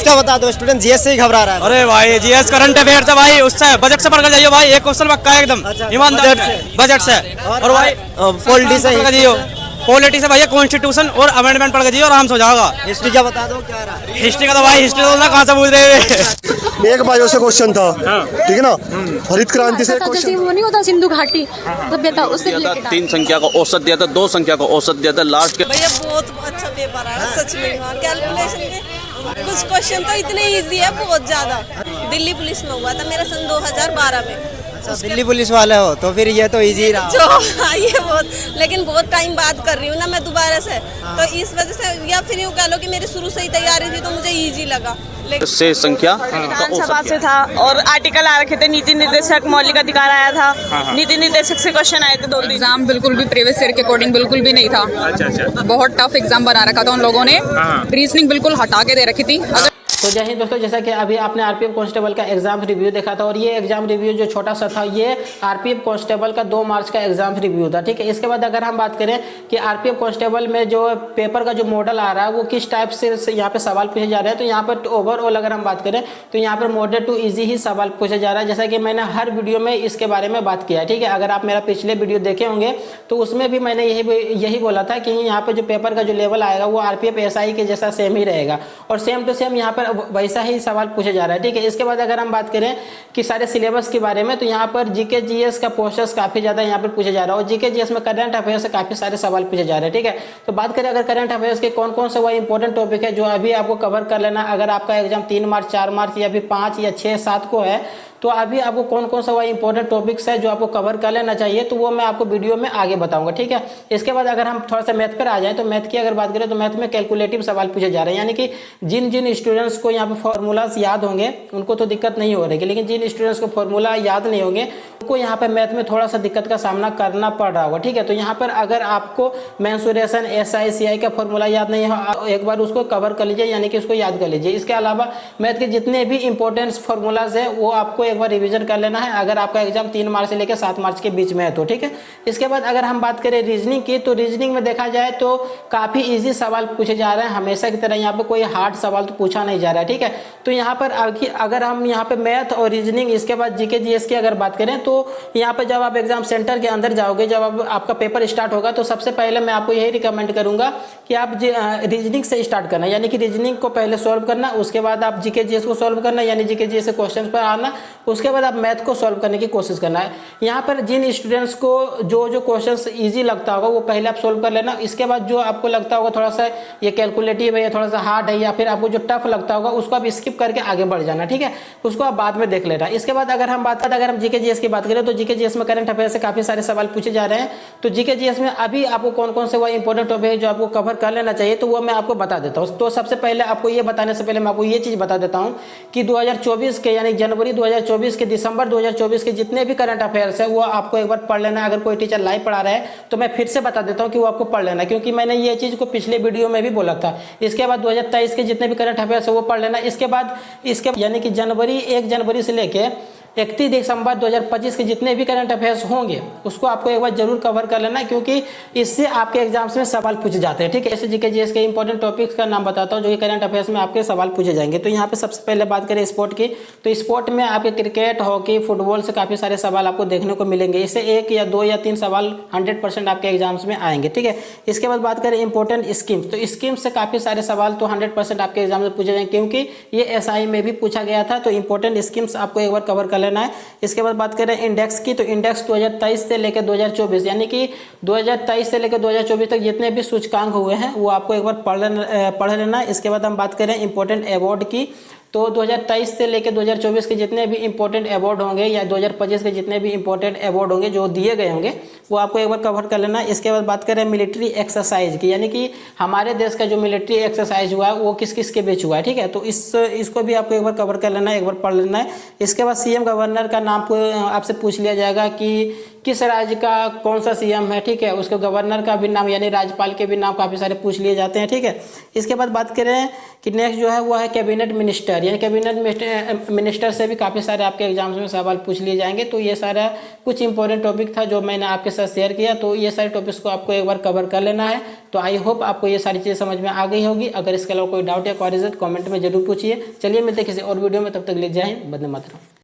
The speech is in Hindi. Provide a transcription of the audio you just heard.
का बता दो, स्टूडेंट जीएस से ही घबरा रहा है। अरे भाई जीएस करंट अफेयर है भाई, उससे बजट से पढ़ कर जाइए भाई, एक क्वेश्चन पक्का है एकदम ईमानदारी से, बजट से। और भाई पॉलिटी से पढ़ के जाइए, पॉलिटी से भैया कॉन्स्टिट्यूशन और अमेंडमेंट पढ़ के जाइए, आराम से हो जाएगा। हिस्ट्री का बता दो क्या रहा है। हिस्ट्री का तो भाई, हिस्ट्री तो ना कहाँ से पूछ रहे हैं। एक बायो से क्वेश्चन था, ठीक है ना। हरित क्रांति से जैसे वो नहीं होता सिंधु घाटी सभ्यता, उससे रिलेटेड 3 संख्या का औसत दिया था, 2 संख्या का औसत दिया था लास्ट के। भैया बहुत अच्छा पेपर आया सच में। हाँ, कैलकुलेशन के कुछ क्वेश्चन तो इतने इजी है, बहुत ज्यादा। दिल्ली पुलिस में हुआ था मेरा सन 2012 में। दिल्ली पुलिस वाले हो तो फिर ये तो इजी रहा। जो ये बहुत, लेकिन बहुत टाइम बाद कर रही हूँ ना मैं दोबारा से, तो इस वजह से, या फिर यूँ कह लो कि मेरी शुरू से ही तैयारी थी तो मुझे इजी लगा। से संख्या विधानसभा से था और आर्टिकल आ रखे थे, नीति निर्देशक मौलिक अधिकार आया था, नीति निर्देशक से क्वेश्चन आए थे 2 एग्जाम बिल्कुल भी प्रीवियस ईयर के अकॉर्डिंग बिल्कुल भी नहीं था। अच्छा। बहुत टफ एग्जाम बना रखा था उन लोगों ने, रीजनिंग बिल्कुल हटा के दे रखी थी। तो जय हिंद दोस्तों, जैसा कि अभी आपने आरपीएफ कांस्टेबल का एग्जाम रिव्यू देखा था, और ये एग्जाम रिव्यू जो छोटा सा था, ये आरपीएफ कांस्टेबल का 2 मार्च का एग्जाम रिव्यू था, ठीक है। इसके बाद अगर हम बात करें कि आरपीएफ कांस्टेबल में जो पेपर का जो मॉडल आ रहा है वो किस टाइप से यहाँ पे सवाल पूछे जा रहे हैं, तो यहाँ पर ओवरऑल अगर हम बात करें तो यहाँ पर मॉडरेट टू ईजी ही सवाल पूछा जा रहा है, जैसा कि मैंने हर वीडियो में इसके बारे में बात किया है, ठीक है। अगर आप मेरा पिछले वीडियो देखे होंगे तो उसमें भी मैंने यही बोला था कि यहाँ पर जो पेपर का जो लेवल आएगा वो आरपीएफ एसआई के जैसा सेम ही रहेगा, और सेम टू सेम यहाँ पर वैसा ही सवाल पूछा जा रहा है, ठीक है। इसके बाद अगर हम बात करें कि सारे सिलेबस के बारे में, तो यहाँ पर जीके जीएस का पोर्शंस काफी ज्यादा यहाँ पर पूछा जा रहा है, और जीके जीएस में करंट अफेयर्स से काफी सारे सवाल पूछे जा रहे हैं, ठीक है। तो बात करें अगर करंट अफेयर्स के कौन कौन से वो इंपॉर्टेंट टॉपिक है जो अभी आपको कवर कर लेना, अगर आपका एग्जाम 3 मार्च 4 मार्च या फिर 5 या 6 7 को है, तो अभी आपको कौन कौन सा वो इंपॉर्टेंट टॉपिक्स है जो आपको कवर कर लेना चाहिए, तो वो मैं आपको वीडियो में आगे बताऊंगा, ठीक है। इसके बाद अगर हम थोड़ा सा मैथ पर आ जाए, तो मैथ की अगर बात करें तो मैथ में कैलकुलेटिव सवाल पूछे जा रहे हैं, यानी कि जिन जिन स्टूडेंट्स को यहाँ पे फॉर्मूलाज याद होंगे उनको तो दिक्कत नहीं हो रही, लेकिन जिन स्टूडेंट्स को फॉर्मूला याद नहीं होंगे उनको यहाँ पे मैथ में थोड़ा सा दिक्कत का सामना करना पड़ रहा होगा, ठीक है। तो यहाँ पर अगर आपको मेंसुरेशन एसआई सीआई का फॉर्मूला याद नहीं हो, एक बार उसको कवर कर लीजिए, यानी कि उसको याद कर लीजिए। इसके अलावा मैथ के जितने भी इंपॉर्टेंट फॉर्मूलाज है वो आपको एक बार रिविजन कर लेना है, अगर आपका एग्जाम 3 मार्च से लेकर 7 मार्च के बीच में है तो, ठीक है। इसके बाद अगर हम बात करें रीजनिंग की, तो रीजनिंग में देखा जाए तो काफी इजी सवाल पूछे जा रहे हैं, हमेशा की तरह यहाँ पे कोई हार्ड सवाल तो पूछा नहीं जा रहा है, ठीक है। तो यहाँ पर अगर हम यहाँ पे मैथ और रीजनिंग, इसके बाद जीके जीएस की अगर बात करें, तो यहाँ पे जब आप एग्जाम सेंटर के अंदर जाओगे, जब आपका पेपर स्टार्ट होगा, तो सबसे पहले मैं आपको यही रिकमेंड करूंगा कि आप रीजनिंग से स्टार्ट करना, यानी कि रीजनिंग को पहले सॉल्व करना, उसके बाद आप जीके जीएस को सॉल्व करना, यानी जीके जीएस से क्वेश्चन पर आना, उसके बाद आप मैथ को सॉल्व करने की कोशिश करना है। यहाँ पर जिन स्टूडेंट्स को जो क्वेश्चंस इजी लगता होगा वो पहले आप सॉल्व कर लेना, इसके बाद जो आपको लगता होगा थोड़ा सा ये कैलकुलेटिव है या थोड़ा सा हार्ड है या फिर आपको जो टफ लगता होगा उसको आप स्किप करके आगे बढ़ जाना, ठीक है। उसको आप बाद में देख लेना। इसके बाद अगर हम जीके जीएस की बात करें, तो जीके जीएस में करंट अफेयर से काफी सारे सवाल पूछे जा रहे हैं। तो जीके जीएस में अभी आपको कौन कौन से वो इंपॉर्टेंट टॉपिक है जो आपको कवर कर लेना चाहिए, तो वो मैं आपको बता देता हूँ। तो सबसे पहले आपको ये बताने से पहले मैं आपको ये चीज बता देता हूँ कि 2024 के, यानी जनवरी 2024 के दिसंबर 2024 के जितने भी करंट अफेयर्स है वो आपको एक बार पढ़ लेना है। अगर कोई टीचर लाइव पढ़ा रहा है तो मैं फिर से बता देता हूँ कि वो आपको पढ़ लेना, क्योंकि मैंने ये चीज को पिछले वीडियो में भी बोला था। इसके बाद 2023 के जितने भी करंट अफेयर्स है वो पढ़ लेना। इसके बाद यानी कि 1 जनवरी से लेके 31 दिसंबर 2025 के जितने भी करंट अफेयर्स होंगे उसको आपको एक बार जरूर कवर कर लेना, क्योंकि इससे आपके एग्जाम्स में सवाल पूछे जाते हैं, ठीक है। ऐसे जीके जीएस के इंपॉर्टेंट टॉपिक्स का नाम बताता हूँ जो कि करंट अफेयर्स में आपके सवाल पूछे जाएंगे। तो यहाँ पे सबसे पहले बात करें स्पोर्ट की, तो स्पोर्ट में आपके क्रिकेट, हॉकी, फुटबॉल से काफी सारे सवाल आपको देखने को मिलेंगे। इससे 1 या 2 या 3 सवाल 100% आपके एग्जाम्स में आएंगे, ठीक है। इसके बाद बात करें इंपॉर्टेंट स्कीम्स, तो स्कीम्स से काफी सारे सवाल तो 100% आपके एग्जाम में पूछे जाएंगे, क्योंकि ये एसआई में भी पूछा गया था। तो इंपॉर्टेंट स्कीम्स आपको एक बार कवर कर लेना है। इसके बाद बात करें इंडेक्स की, तो इंडेक्स 2023 से लेकर 2024, यानी कि 2023 से लेकर 2024 तक जितने भी सूचकांक हुए हैं वो आपको एक बार पढ़ लेना। इसके बाद हम बात करें इंपॉर्टेंट अवार्ड की, तो 2023 से लेकर 2024 के जितने भी इंपॉर्टेंट अवार्ड होंगे या 2025 के जितने भी इंपॉर्टेंट अवार्ड होंगे जो दिए गए होंगे वो आपको एक बार कवर कर लेना। इसके बाद बात करें मिलिट्री एक्सरसाइज की, यानी कि हमारे देश का जो मिलिट्री एक्सरसाइज हुआ है वो किस किस के बीच हुआ है, ठीक है। तो इसको भी आपको एक बार कवर कर लेना है, एक बार पढ़ लेना है। इसके बाद सीएम गवर्नर का नाम आपसे पूछ लिया जाएगा कि किस राज्य का कौन सा सीएम है, ठीक है, उसके गवर्नर का भी नाम यानी राज्यपाल के भी नाम काफ़ी सारे पूछ लिए जाते हैं, ठीक है। इसके बाद बात करें कि नेक्स्ट जो है वो है कैबिनेट मिनिस्टर, यानी कैबिनेट मिनिस्टर से भी काफ़ी सारे आपके एग्जाम्स में सवाल पूछ लिए जाएंगे। तो ये सारा कुछ इंपॉर्टेंट टॉपिक था जो मैंने आपके साथ शेयर किया, तो ये सारे टॉपिक्स को आपको एक बार कवर कर लेना है। तो आई होप आपको ये सारी चीज़ें समझ में आ गई होगी। अगर इसके अलावा कोई डाउट या क्वेरीज है तो कमेंट में जरूर पूछिए। चलिए मिलते हैं किसी और वीडियो में, तब तक ले जाए, वंदे मातरम।